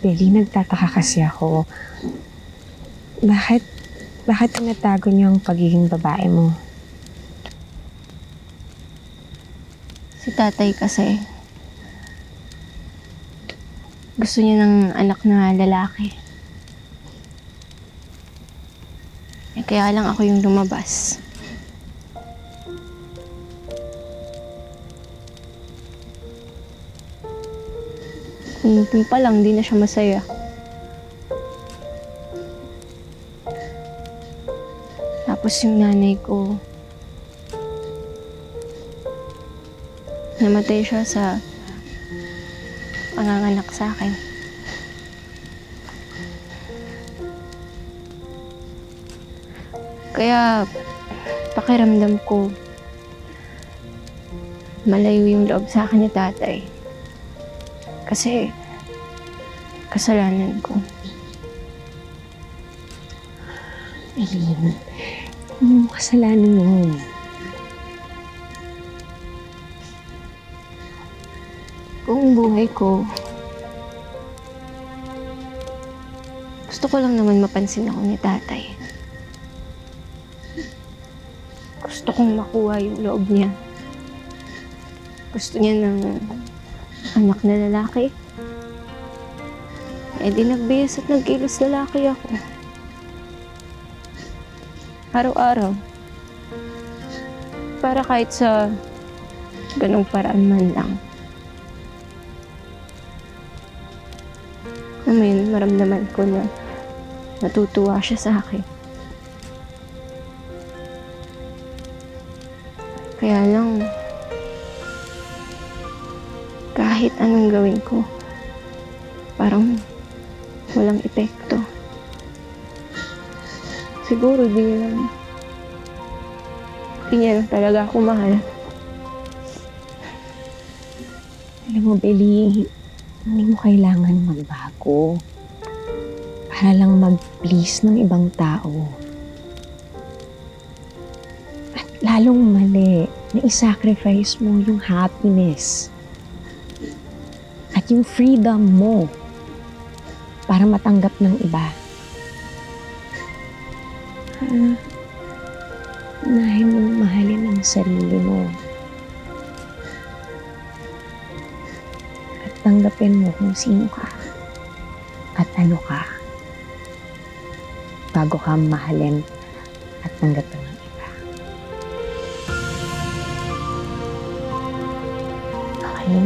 Billy, nagtataka kasi ako. Bakit tinatago niyo ang pagiging babae mo? Si tatay kasi, gusto niya ng anak na lalaki. Kaya lang ako yung lumabas. Doon pa lang, di na siya masaya. Tapos yung nanay ko, namatay siya sa panganganak sa akin. Kaya pakiramdam ko, malayo yung loob sa akin ni tatay. Kasi kasalanan ko. Eileen, ano kasalanan mo? Kung buhay ko, gusto ko lang naman mapansin ako ni tatay. Gusto kong makuha yung loob niya. Gusto niya ng anak na lalaki. Eh di nagbihis at nagkilos lalaki ako. Araw-araw. Para kahit sa ganong paraan man lang. Alam mo yun, maramdaman ko na natutuwa siya sa akin. Kaya lang, kahit anong gawin ko, parang walang epekto. Siguro di niya lang talaga ako mahal. Alam mo, Billy, hindi mo kailangan magbago para lang mag-please ng ibang tao. At lalong mali na isacrifice mo yung happiness at yung freedom mo para matanggap ng iba. Unahin mong mahalin ang sarili mo. At tanggapin mo kung sino ka at ano ka bago ka mahalin at tanggapin ng iba. Okay?